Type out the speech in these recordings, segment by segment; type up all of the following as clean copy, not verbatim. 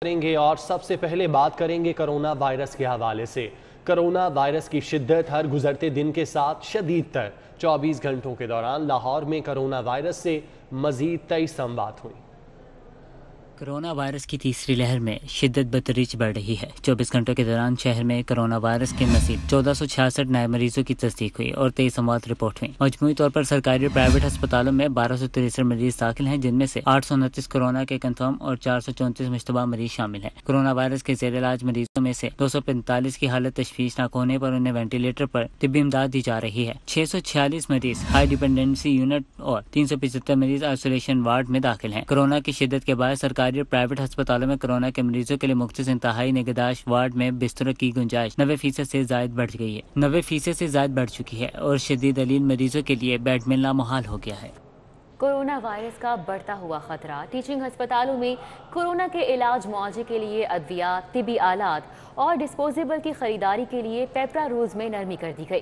کریں گے اور سب سے پہلے بات کریں گے کرونا وائرس کے حوالے سے۔ کرونا وائرس کی شدت ہر گزرتے دن کے ساتھ شدید تر۔ 24 گھنٹوں کے دوران لاہور میں کرونا وائرس سے مزید 23 اموات ہوئیں۔ کرونا وائرس کی تیسری لہر میں شدت بتدریج بڑھ رہی ہے۔ 24 گھنٹوں کے دوران شہر میں کرونا وائرس کے مزید 1466 نئے مریضوں کی تصدیق ہوئی اور 23 اموات رپورٹ ہوئی۔ مجموعی طور پر سرکاری اور پرائیویٹ ہسپتالوں میں 1263 مریض داخل ہیں، جن میں سے 829 کورونا کے کنفرم اور 434 مشتبہ مریض شامل ہیں۔ کرونا وائرس کے زیر علاج مریضوں میں سے 245 کی حالت تشویشناک ہونے پر انہیں وینٹیلیٹر پر طبی امداد دی جا رہی ہے۔ 646 مریض ہائی ڈیپینڈنسی یونٹ اور 375 مریض آئسولیشن وارڈ میں داخل ہیں۔ کورونا کی شدت کے باعث سرکاری اور پرائیویٹ ہسپتالوں میں کورونا کے مریضوں کے لیے مختص انتہائی نگہداشت وارڈ میں بستروں کی گنجائش 90% سے زائد بڑھ گئی ہے 90% سے زائد بڑھ چکی ہے اور شدید علیل مریضوں کے لیے بیڈ ملنا محال ہو گیا ہے۔ کورونا وائرس کا بڑھتا ہوا خطرہ۔ ٹیچنگ ہسپتالوں میں کورونا کے علاج معالجے کے لیے ادویات، طبی آلات اور ڈسپوزیبل کی خریداری کے لیے پیپرا رولز میں نرمی کر دی گئی۔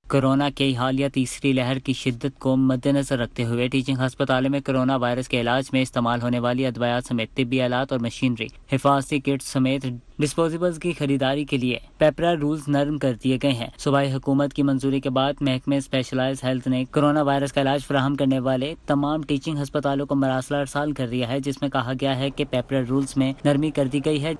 کورونا کی حالیہ تیسری لہر کی شدت کو مد نظر رکھتے ہوئے ٹیچنگ ہسپتالوں میں کورونا وائرس کے علاج میں استعمال ہونے والی ادویات سمیت طبی آلات اور مشینری، حفاظتی کٹس سمیت ڈسپوزیبلز کی خریداری کے لیے پیپرا رولز نرم کر دیے گئے ہیں۔ صوبائی حکومت کی منظوری کے بعد محکمہ اسپیشلائز ہیلتھ نے کورونا وائرس کا علاج فراہم کرنے والے تمام ٹیچنگ ہسپتالوں کو مراسلہ ارسال کر دیا ہے، جس میں کہا گیا ہے کہ پیپرا رولز میں نرمی کر دی گئی ہے۔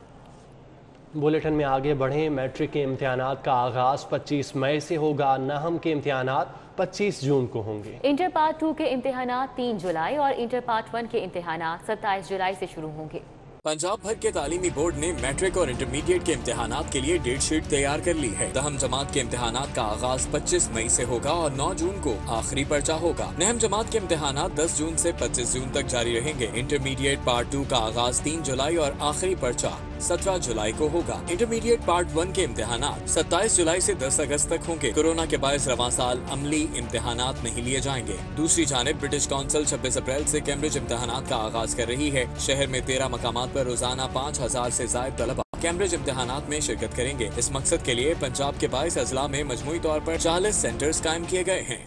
بلیٹن میں آگے بڑھیں۔ میٹرک کے امتحانات کا آغاز 25 مئی سے ہوگا۔ نہم کے امتحانات 25 جون کو ہوں گے۔ انٹر پارٹ 2 کے امتحانات 3 جولائی اور انٹر پارٹ 1 کے امتحانات 27 جولائی سے شروع ہوں گے۔ پنجاب بھر کے تعلیمی بورڈ نے میٹرک اور انٹرمیڈیٹ کے امتحانات کے لیے ڈیٹ شیٹ تیار کر لی ہے۔ دہم جماعت کے امتحانات کا آغاز 25 مئی سے ہوگا اور 9 جون کو آخری پرچہ ہوگا۔ نہم جماعت کے امتحانات 10 جون سے 25 جون تک جاری رہیں گے۔ انٹرمیڈیٹ پارٹ 2 کا آغاز 3 جولائی اور آخری پرچہ 17 جولائی کو ہوگا۔ انٹرمیڈیٹ پارٹ 1 کے امتحانات 27 جولائی سے 10 اگست تک ہوں گے۔ کورونا کے باعث رواں سال عملی امتحانات نہیں لیے جائیں گے۔ دوسری جانب برٹش کونسل 26 اپریل سے کیمبرج امتحانات کا آغاز کر رہی ہے۔ شہر میں 13 مقامات پر روزانہ 5000 سے زائد طلبہ کیمبرج امتحانات میں شرکت کریں گے۔ اس مقصد کے لیے پنجاب کے 22 اضلاع میں مجموعی طور پر 40 سینٹرز قائم کیے گئے ہیں۔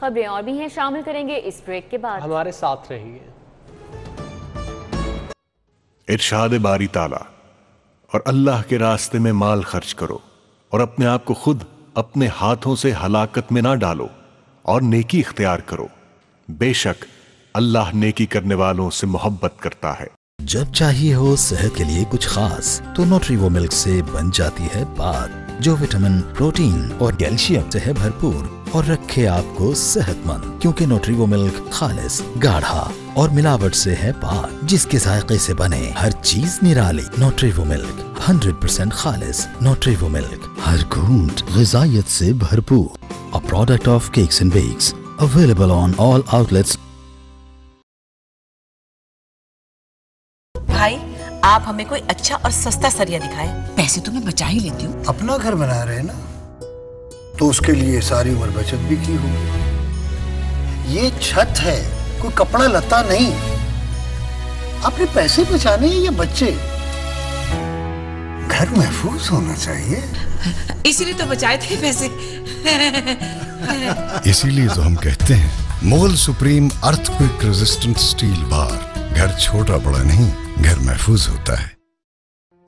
خبریں اور بھی ہیں، شامل کریں گے اس بریک کے بعد۔ ہمارے ساتھ رہیے۔ ارشاد باری تعالی، اور اللہ کے راستے میں مال خرچ کرو اور اپنے آپ کو خود اپنے ہاتھوں سے ہلاکت میں نہ ڈالو اور نیکی اختیار کرو، بے شک اللہ نیکی کرنے والوں سے محبت کرتا ہے۔ جب چاہیے ہو صحت کے لیے کچھ خاص تو نیوٹریوو ملک سے بن جاتی ہے بات، جو وٹامن، پروٹین اور کیلشیم سے ہے بھرپور اور رکھے آپ کو صحت مند، کیونکہ نیوٹریوو ملک خالص، گاڑھا اور ملاوٹ سے ہے پاک، جس کے ذائقے سے بنے ہر چیز نرالی۔ نیوٹریوو ملک 100% خالص۔ نیوٹریوو ملک، ہر گھونٹ غذائیت سے بھرپور۔ A product of Cakes and Bakes, available on all outlets۔ بھائی، آپ ہمیں کوئی اچھا اور سستا سریا دکھائیں۔ پیسے تو میں بچا ہی لیتی ہوں۔ اپنا گھر بنا رہے نا، تو اس کے لیے ساری عمر بچت بھی کی ہوگی۔ یہ چھت ہے، کوئی کپڑا لتا نہیں۔ اپنے پیسے بچانے ہیں یہ بچے، گھر محفوظ ہونا چاہیے۔ اسی لیے تو بچائے تھے پیسے۔ اسی لیے تو ہم کہتے ہیں مغل سپریم ارتھ کوئک ریزسٹنٹ سٹیل بار، گھر چھوٹا بڑا نہیں، گھر محفوظ ہوتا ہے۔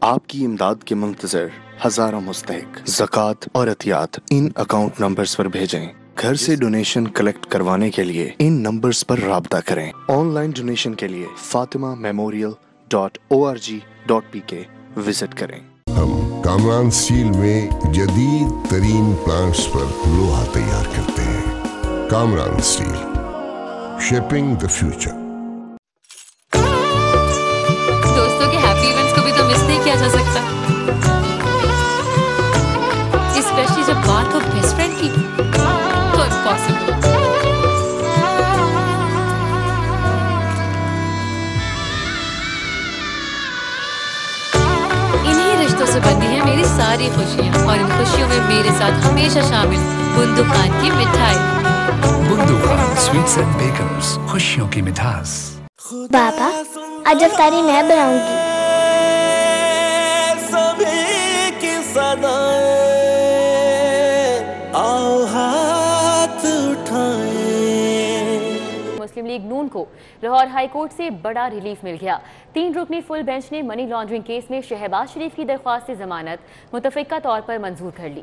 آپ کی امداد کے منتظر ہزاروں مستحق زکوٰۃ اور عطیات ان اکاؤنٹ نمبرز پر بھیجیں۔ گھر سے ڈونیشن کلیکٹ کروانے کے لیے ان نمبرز پر رابطہ کریں۔ آن لائن ڈونیشن کے لیے fatimamemorial.org.pk وزٹ کریں۔ ہم کامران اسٹیل میں جدید ترین پلانٹس پر لوہا تیار کرتے ہیں۔ Kamran steel, shaping the future. دوستوں کے ہیپی ایونٹس کو بھی تو مس نہیں کیا جا سکتا، اسپیشلی جب بات ہو بیسٹ فرینڈ کی تو امپاسبل۔ انہی رشتوں سے بندی ہیں میری ساری خوشیاں، اور ان خوشیوں میں میرے ساتھ ہمیشہ شامل بندو خان کی مٹھائی۔ بندو خان سویٹس اینڈ بیکرز، خوشیوں کی مٹھاس۔ بابا، آج افطاری میں بناؤں گی۔ سبھی کی صدائیں آؤ ہاتھ اٹھائیں۔ مسلم لیگ نون کو لاہور ہائی کورٹ سے بڑا ریلیف مل گیا۔ 3 रुकनी फुल बेंच ने मनी लॉन्ड्रिंग केस में शहबाज शरीफ की दरख्वास्त जमानत मुतफिका तौर पर मंजूर कर ली।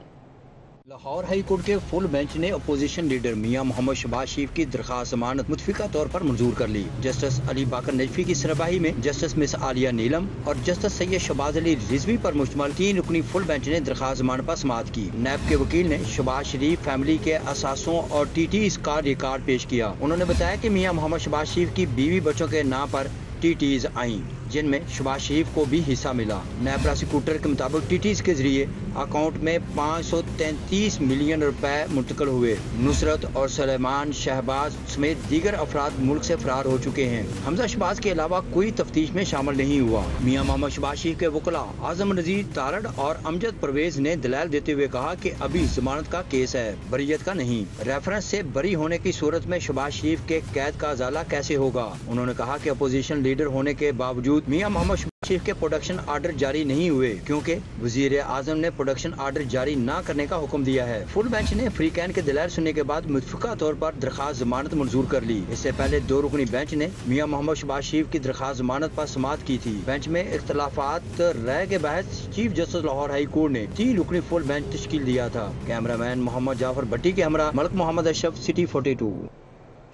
लाहौर हाई कोर्ट के फुल बेंच ने अपोजिशन लीडर मियां मोहम्मद शहबाज शरीफ की दरख्वास्त जमानत मुतफिका तौर पर मंजूर कर ली। जस्टिस अली बाकर नजफी की सरबराही में जस्टिस मिस आलिया नीलम और जस्टिस सैयद शहबाज अली रिजवी पर मुश्तमिल 3 रुकनी फुल बेंच ने दरख्वास्त जमानत पर समाअत की। नैब के वकील ने शहबाज शरीफ फैमिली के असासों और TTs का रिकॉर्ड पेश किया। उन्होंने बताया कि मियां मोहम्मद शहबाज शरीफ की बीवी बच्चों के नाम पर TTs आई, जिनमें शहबाज शरीफ को भी हिस्सा मिला। नैब प्रोसिक्यूटर के मुताबिक TTs के जरिए अकाउंट में 533 मिलियन रुपए मुंतकिल हुए। नुसरत और सलेमान शहबाज समेत दीगर अफराद मुल्क से फरार हो चुके हैं। हमजा शहबाज के अलावा कोई तफ्तीश में शामिल नहीं हुआ। मियां मोहम्मद शहबाज शरीफ के वकला आजम नजीर तारड़ और अमजद परवेज ने दलाल देते हुए कहा कि अभी जमानत का केस है, बरीयत का नहीं। रेफरेंस से बरी होने की सूरत में शहबाज शरीफ के कैद का अजाला कैसे होगा। उन्होंने कहा कि अपोजिशन लीडर होने के बावजूद मियां मोहम्मद शहबाज शरीफ के प्रोडक्शन आर्डर जारी नहीं हुए, क्योंकि वजीर आजम ने प्रोडक्शन आर्डर जारी न करने का हुक्म दिया है। फुल बेंच ने फ्री कैन के दलाल सुनने के बाद मुतफिका तौर पर दरख्वास्त जमानत मंजूर कर ली। इससे पहले 2 रुकनी बेंच ने मियां मोहम्मद शहबाज शरीफ की दरख्वास्त जमानत पर समाअत की थी। बेंच में इख्तलाफात रह के बहस chief justice Lahore high court ने 3 रुकनी फुल बेंच तश्कील दिया था। कैमरामैन मोहम्मद जाफर भट्टी के हमरा Malik Mohammad Ashraf, city 42।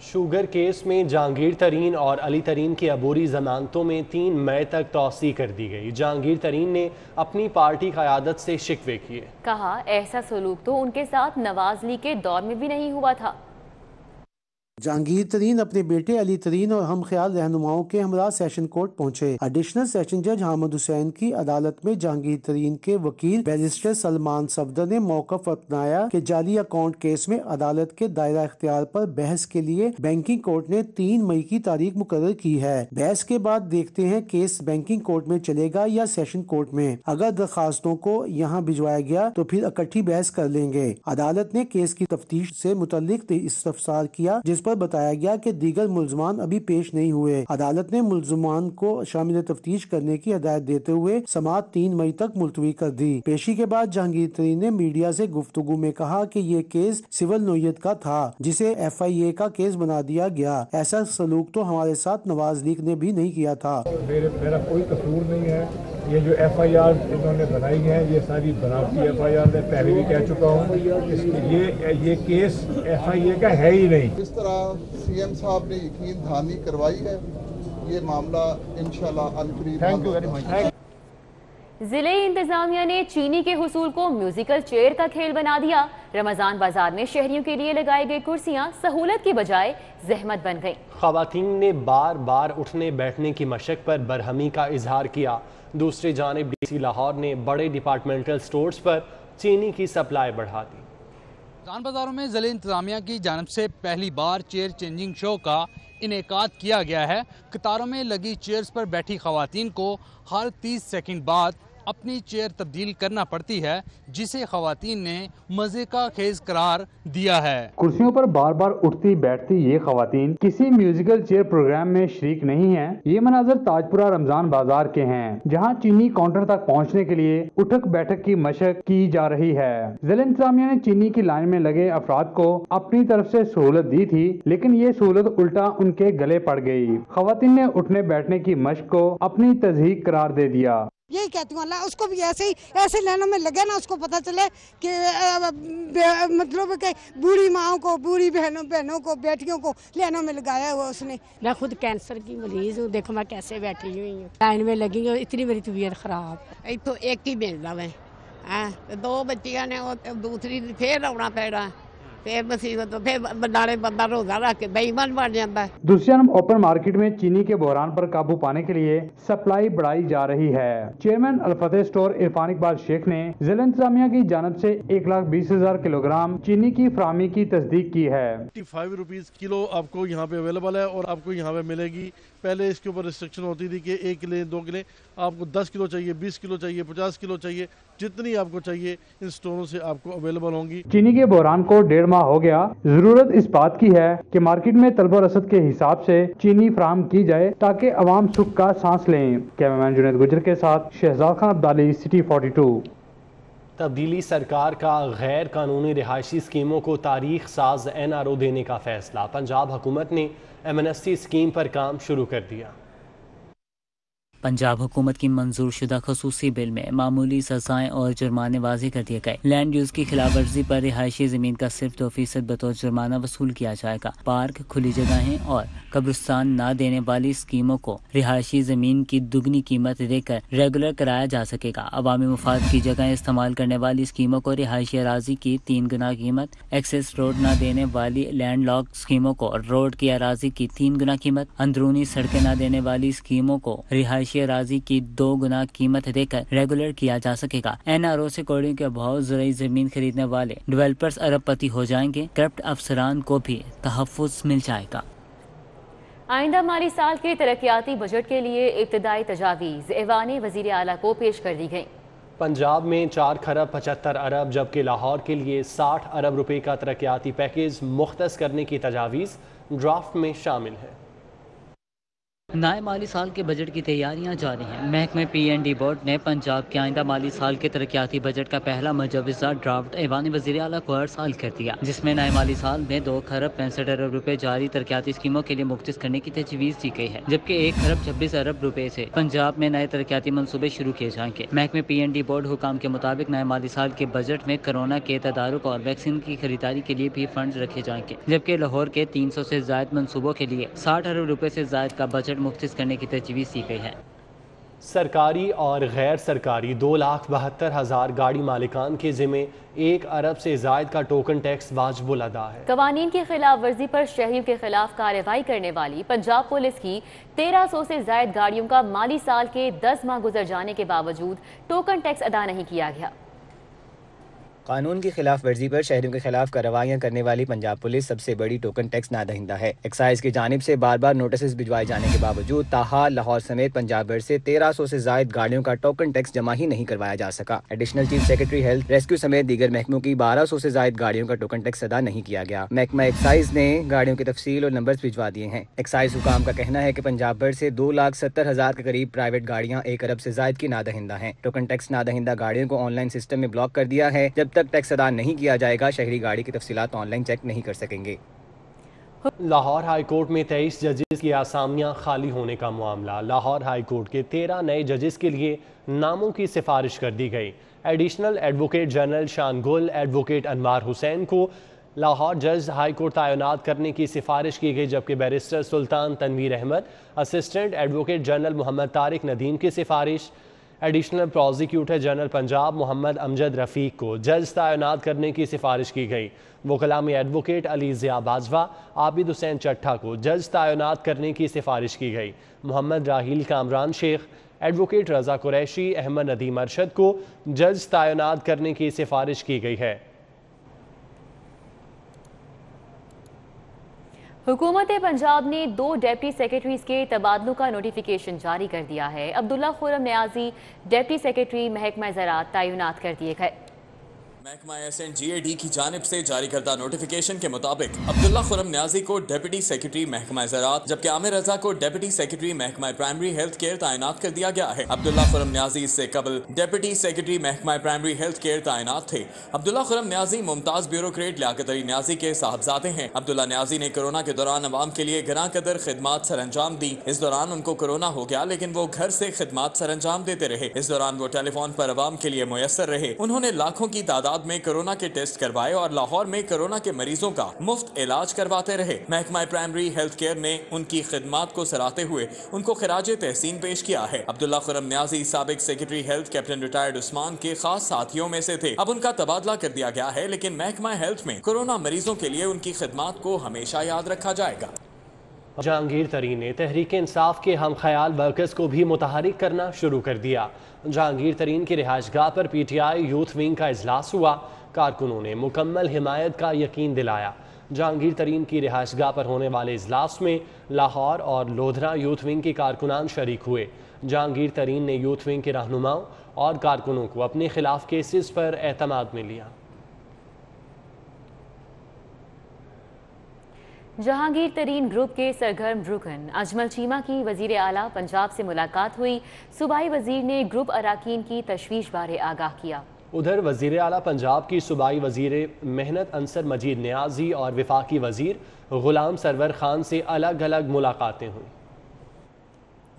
Sugar case में जहांगीर तरीन और अली तरीन की अबूरी जमानतों में 3 मई तक तौसी कर दी गई। जहांगीर तरीन ने अपनी पार्टी क़यादत से शिकवे किए। कहा ऐसा सलूक तो उनके साथ नवाज ली के दौर में भी नहीं हुआ था। जहांगीर तरीन अपने बेटे अली तरीन और हम ख्याल रहनुमाओं के हमरा सेशन कोर्ट पहुंचे। एडिशनल सेशन जज हामिद हुसैन की अदालत में जहांगीर तरीन के वकील बैरिस्टर सलमान सफदर ने मौक़िफ़ अपनाया कि जाली अकाउंट केस में अदालत के दायरा इख्तियार पर बहस के लिए बैंकिंग कोर्ट ने 3 मई की तारीख मुकर्रर की है। बहस के बाद देखते हैं केस बैंकिंग कोर्ट में चलेगा या सेशन कोर्ट में। अगर दरखास्तों को यहाँ भिजवाया गया तो फिर इकट्ठी बहस कर लेंगे। अदालत ने केस की तफ्तीश से मुतल्लिक इस्तफसार किया, जिस पर बताया गया कि दीगर मुल्ज़मान अभी पेश नहीं हुए। अदालत ने मुल्ज़मान को शामिल तफ्तीश करने की हिदायत देते हुए समाअत 3 मई तक मुलतवी कर दी। पेशी के बाद जहांगीर तरीन ने मीडिया से गुफ्तगू में कहा कि ये केस सिविल नोयत का था, जिसे FIA का केस बना दिया गया। ऐसा सलूक तो हमारे साथ नवाज लीग ने भी नहीं किया था। मेरा कोई कसूर नहीं है। ये जो FIR इन्होंने बनाई है ये सारी बनावटी FIR है, पहले भी कह चुका हूँ। ये केस FIA का है ही नहीं। इस तरह CM साहब ने यकीन दहानी करवाई है, ये मामला इंशाल्लाह अनकरीब। Thank you very much. जिले इंतजामिया ने चीनी के हुसूल को म्यूजिकल चेयर का खेल बना दिया। रमजान बाजार में शहरियों के लिए लगाई गई कुर्सियां सहूलत की बजाय जहमत बन गईं। खवातीन ने बार बार उठने बैठने की मशक पर बरहमी का इजहार किया। दूसरी जानिब DC लाहौर ने बड़े डिपार्टमेंटल स्टोर्स पर चीनी की सप्लाई बढ़ा दी। रमजान बाजारों में जिले इंतजामिया की जानब से पहली बार चेयर चेंजिंग शो का इनेकाद किया गया है। कतारों में लगी चेयर्स पर बैठी खवातीन को हर 30 सेकंड बाद अपनी चेयर तब्दील करना पड़ती है, जिसे खवातीन ने मजे का खेज करार दिया है। कुर्सियों पर बार बार उठती बैठती ये खवातीन किसी म्यूजिकल चेयर प्रोग्राम में शरीक नहीं है। ये मनाजर ताजपुरा रमजान बाजार के हैं, जहां चीनी काउंटर तक पहुंचने के लिए उठक बैठक की मशक की जा रही है। जिला इंतजामिया ने चीनी की लाइन में लगे अफराद को अपनी तरफ से सहूलत दी थी, लेकिन ये सहूलत उल्टा उनके गले पड़ गई। खवातीन ने उठने बैठने की मशक को अपनी तजहीक करार दे दिया। यही कहती हूँ अल्लाह उसको भी ऐसे लाइनों में लगे ना, उसको पता चले कि मतलब कि बूढ़ी माओं को, बूढ़ी बहनों को, बेटियों को लाइनों में लगाया हुआ उसने। मैं खुद कैंसर की मरीज हूँ, देखो मैं कैसे बैठी हुई हूँ, लाइन में लगी हूँ, इतनी मेरी तबीयत खराब। इतो एक ही मिलना मैं 2 बच्चियां ने, दूसरी फिर आना पैना, फिर मुसीबत, फिर नाले बंदा रोजा रख के बेईमान बन जाता है। दूसरी जानब ओपन मार्केट में चीनी के बहरान पर काबू पाने के लिए सप्लाई बढ़ाई जा रही है। चेयरमैन अल-फतेह स्टोर इरफान इकबाल शेख ने जिला इंतजामिया की जानब से 1,20,000 किलोग्राम चीनी की फराहमी की तस्दीक की है। 55 रुपीज किलो आपको यहाँ पे अवेलेबल है और आपको यहाँ पे मिलेगी। पहले इसके ऊपर रिस्ट्रिक्शन होती थी कि 1 किलो 2 किलो, आपको 10 किलो चाहिए, 20 किलो चाहिए, 50 किलो चाहिए, जितनी आपको चाहिए इन स्टोरों से आपको अवेलेबल होंगी। चीनी के बहरान को 1.5 माह हो गया। जरूरत इस बात की है कि मार्केट में तलब और रसद के हिसाब से चीनी फराहम की जाए ताकि अवाम सुख का सांस लें। कैमरामैन जुनैद गुजर के साथ शहजाद खान अब्दाली, सिटी 42। तब्दीली सरकार का गैर कानूनी रिहायशी स्कीमों को तारीख साज NRO देने का फैसला। पंजाब हुकूमत ने एमनेस्टी स्कीम पर काम शुरू कर दिया। पंजाब हुकूमत की मंजूर शुदा खसूसी बिल में मामूली सजाएं और जुर्माने वाज़ेह कर दिए गए। लैंड यूज की खिलाफ वर्जी पर रिहायशी जमीन का सिर्फ 2% बतौर जुर्माना वसूल किया जाएगा। पार्क, खुली जगहें और कब्रिस्तान न देने वाली स्कीमों को रिहायशी जमीन की दुगनी कीमत देकर रेगुलर कराया जा सकेगा। अवामी मुफाद की जगह इस्तेमाल करने वाली स्कीमों को रिहायशी अराजी की 3 गुना कीमत, एक्सेस रोड न देने वाली लैंड लॉक स्कीमों को रोड की अराजी की 3 गुना कीमत, अंदरूनी सड़कें न देने वाली स्कीमों को रिहायशी अराजी की 2 गुना कीमत देकर रेगुलर किया जा सकेगा। NRO से कोड़ियों के अभाव ज़रूरी जमीन खरीदने वाले डेवलपर्स अरबपति हो जाएंगे। करप्ट अफसरान को भी तहफ़्फ़ुज़ मिल जाएगा। आइंदा माली साल के तरक्याती बजट के लिए इब्तदाई तजावीज़ ऐवान वज़ीर आला को पेश कर दी गई। पंजाब में 4 खरब 75 अरब जबकि लाहौर के लिए 60 अरब रुपए का तरक्याती पैकेज मुख्तस करने की तजावीज़ ड्राफ्ट में शामिल है। नए माली साल के बजट की तैयारियां जारी हैं। महकमे PND बोर्ड ने पंजाब के आइंदा माली साल के तरक्याती बजट का पहला मुजवज़ा ड्राफ्ट ऐवान वज़ीर आला को अरसाल कर दिया, जिसमें नए माली साल में 2 खरब 65 अरब रुपए जारी तरक्याती स्कीमों के लिए मुख्तस करने की तजवीज़ दी गई है, जबकि 1 खरब 26 अरब रुपए से पंजाब में नए तरक्याती मनसूबे शुरू किए जाएंगे। महकमे PND बोर्ड हुकाम के मुताबिक नए माली साल के बजट में कोरोना के तदारुक और वैक्सीन की खरीदारी के लिए भी फंड रखे जाएंगे, जबकि लाहौर के 300 से ज़ायद मनसूबों के लिए 60 अरब रुपए से ज़ायद का बजट मुख्तस करने की तजवीज़ दी गई है। सरकारी और गैर सरकारी 2,72,000 गाड़ी मालिकान के ज़िम्मे 1 अरब से ज़ायद का टोकन टैक्स वाजिबुल अदा है। कवानीन की खिलाफ वर्जी पर शहरियों के खिलाफ कार्रवाई करने वाली पंजाब पुलिस की 1300 से ज़ायद गाड़ियों का माली साल के 10 माह गुजर जाने के बावजूद टोकन टैक्स अदा नहीं किया गया। कानून की खिलाफ वर्जी पर शहरियों के खिलाफ कार्रवाइयां करने वाली पंजाब पुलिस सबसे बड़ी टोकन टैक्स नादहिंदा है। एक्साइज की जानिब से बार बार नोटिस भिजवाए जाने के बावजूद ताहाल लाहौर समेत पंजाब भर से 1300 से जायद गाड़ियों का टोकन टैक्स जमा ही नहीं करवाया जा सका। Additional chief secretary health, rescue समेत दीगर महकमों की 1200 से जायद गाड़ियों का टोकन टैक्स अदा नहीं किया गया। महकमा एक्साइज ने गाड़ियों की तफसील और नंबर भिजवा दिए हैं। एक्साइज हुकाम का कहना है कि पंजाब भर से 2,70,000 के करीब प्राइवेट गाड़ियां 1 अरब से जायद की नादहिंदा हैं। टोकन टैक्स नादहिंदा गाड़ियों को ऑनलाइन सिस्टम में ब्लॉक कर दिया है। जब तक टैक्स अदा नहीं किया जाएगा, शहरी गाड़ी की तफसीलात ऑनलाइन चेक नहीं कर सकेंगे। लाहौर हाई कोर्ट में 23 जजेस की आसामियां खाली होने का मामला। लाहौर हाई कोर्ट के 13 नए जजेस के लिए नामों की सिफारिश कर दी गई। एडिशनल एडवोकेट जनरल शान गुल, एडवोकेट अनवार हुसैन को लाहौर जज हाई कोर्ट तैनात करने की सिफारिश की गई, जबकि barrister Sultan Tanveer Ahmed, assistant advocate general Mohammad Tariq Nadeem की सिफारिश। Additional prosecutor general Punjab Mohammad Amjad Rafiq को जज तैनात करने की सिफारिश की गई। वकला में एडवोकेट अली ज़िया बाजवा, आबिद हुसैन चट्ठा को जज तैनात करने की सिफारिश की गई। मोहम्मद राहील कामरान शेख, एडवोकेट रज़ा कुरैशी, अहमद नदीम अरशद को जज तैनात करने की सिफारिश की गई है। हुकूमत पंजाब ने 2 डेप्टी सेक्रेटरीज के तबादलों का नोटिफिकेशन जारी कर दिया है। अब्दुल्ला खुरम न्याजी डेप्टी सेक्रेटरी महकमा ज़राअत तैनात कर दिए गए। महकमा SNGAD की जानिब से जारी करदा नोटिफिकेशन के मुताबिक अब्दुल्ला खुरम न्याजी को डेप्यूटी सेक्रेटरी महकमा ज़राअत जबकि आमिर रजा को डेप्यूटी सेक्रेटरी महकमा प्राइमरी हेल्थ केयर तैनात कर दिया गया है। अब्दुल्ला खुरम न्याजी इससे कबल डेप्यूटी सेक्रेटरी महकमा प्राइमरी हेल्थ केयर तैनात थे। अब्दुल्ला खुरम न्याजी मुमताज ब्यूरोक्रेट लियाकत अली न्याजी के साहबजादे हैं। अब्दुल्ला न्याजी ने कोरोना के दौरान अवाम के लिए गना कदर खिदमात सर अंजाम दी। इस दौरान उनको कोरोना हो गया, लेकिन वो घर से खिदमात सर अंजाम देते रहे। इस दौरान वो टेलीफोन पर अवाम के लिए मुयस्सर रहे। उन्होंने लाखों की तादाद में कोरोना के टेस्ट करवाए और लाहौर में कोरोना के मरीजों का मुफ्त इलाज करवाते रहे। महकमा प्राइमरी हेल्थ केयर ने उनकी खिदमात को सराहते हुए उनको खिराजे तहसीन पेश किया है। अब्दुल्ला खुरम न्याजी साबिक secretary health captain retired Usman के खास साथियों में से थे। अब उनका तबादला कर दिया गया है, लेकिन महकमा हेल्थ में कोरोना मरीजों के लिए उनकी खिदमात को हमेशा याद रखा जाएगा। जहांगीर तरीन ने तहरीक इंसाफ के हम ख्याल वर्कर्स को भी मुतहरिक करना शुरू कर दिया। जहांगीर तरीन की रिहाइशगाह पर PTI यूथ विंग का इजलास हुआ। कारकुनों ने मुकम्मल हिमायत का यकीन दिलाया। जहांगीर तरीन की रिहाइशगाह पर होने वाले इजलास में लाहौर और लोधरा यूथ विंग के कारकुनान शरीक हुए। जहांगीर तरीन ने यूथ विंग के रहनुमाओं और कारकुनों को अपने खिलाफ केसेस पर एतमाद में लिया। जहांगीर तरीन ग्रुप के सरगर्म रुकन अजमल चीमा की वजीर आला पंजाब से मुलाकात हुई। सूबाई वजीर ने ग्रुप अराकीन की तशवीश बारे आगाह किया। उधर वजीर आला पंजाब की सूबाई वजीर मेहनत अंसर मजीद न्याजी और विफाकी वजीर गुलाम सरवर खान से अलग अलग मुलाकातें हुई।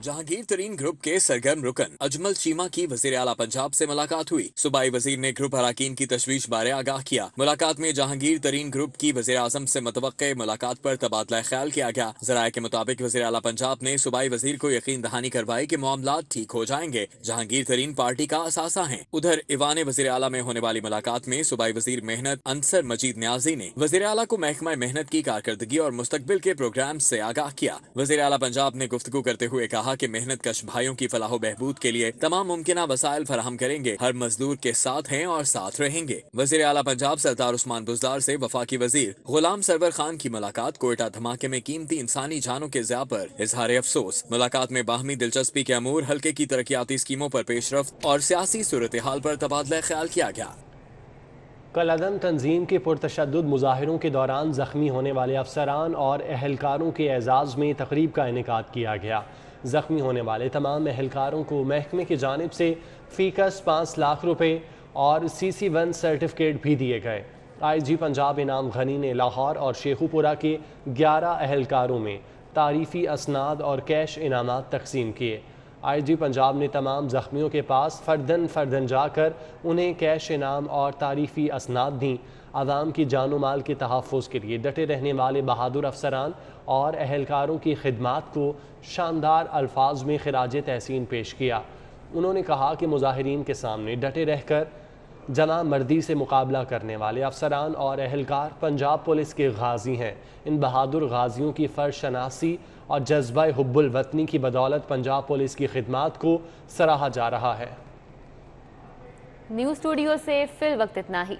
जहांगीर तरीन ग्रुप के सरगर्म रुकन अजमल चीमा की वजीर आला पंजाब से मुलाकात हुई। सूबाई वजीर ने ग्रुप अरकान की तशवीश बारे आगाह किया। मुलाकात में जहांगीर तरीन ग्रुप की वजीर आजम से मुतवक्के मुलाकात पर तबादला ख्याल किया गया। ज़राए के मुताबिक वजीर आला पंजाब ने सूबाई वजीर को यकीन दहानी करवाई कि मामलात ठीक हो जाएंगे। जहांगीर तरीन पार्टी का असासा है। उधर ईवान वजीर आला में होने वाली मुलाकात में सूबाई वजीर मेहनत अंसर मजीद न्याजी ने वजीर आला को महकमा मेहनत की कारकर्दगी और मुस्तकबिल के प्रोग्राम से आगाह किया। वजीर आला पंजाब ने गुफ्तगू करते हुए कहा कि मेहनत कश भाइयों की फलाह बहबूद के लिए तमाम मुमकिना वसाइल फराहम करेंगे। हर मजदूर के साथ हैं और साथ रहेंगे। वजीर आला पंजाब सरदार उस्मान बुज़दार से वफाकी वजीर गुलाम सरवर खान की मुलाकात कोयटा धमाके में कीमती इंसानी जानों के ज़िया पर इजहार अफसोस। मुलाकात में बाहमी दिलचस्पी के अमूर, हल्के की तरक्याती स्कीमों पर पेशरफ्त और सियासी सूरत हाल पर तबादला ख्याल किया गया। कल अदम तंजीम के पुरतशद्दुद मुजाहिरों के दौरान जख्मी होने वाले अफसरान और एहलकारों के एजाज़ में तकरीब का इनेकाद किया गया। जख्मी होने वाले तमाम एहलकारों को महकमे की जानिब से फ़ीकस 5 लाख रुपए और CC1 सर्टिफिकेट भी दिए गए। IG पंजाब इनाम गनी ने लाहौर और शेखुपुरा के 11 एहलकारों में तारीफ़ी असनाद और कैश इनामात तकसीम किए। IG पंजाब ने तमाम ज़ख्मियों के पास फ़र्दन जाकर उन्हें कैश इनाम और तारीफ़ी असनाद दी। आवाम की जानो माल के तहफ़्फ़ुज़ के लिए डटे रहने वाले बहादुर अफसरान और एहलकारों की खिदमात को शानदार अल्फाज में खिराज तहसीन पेश किया। उन्होंने कहा कि मुजाहिरीन के सामने डटे रहकर जना मर्दी से मुकाबला करने वाले अफसरान और एहलकार पंजाब पुलिस के गाजी हैं। इन बहादुर गाजियों की फ़र्ज शनासी और जज्बा हुब्बुल वतनी की बदौलत पंजाब पुलिस की खिदमात को सराहा जा रहा है। न्यूज़ स्टूडियो से फिल वक्त इतना ही।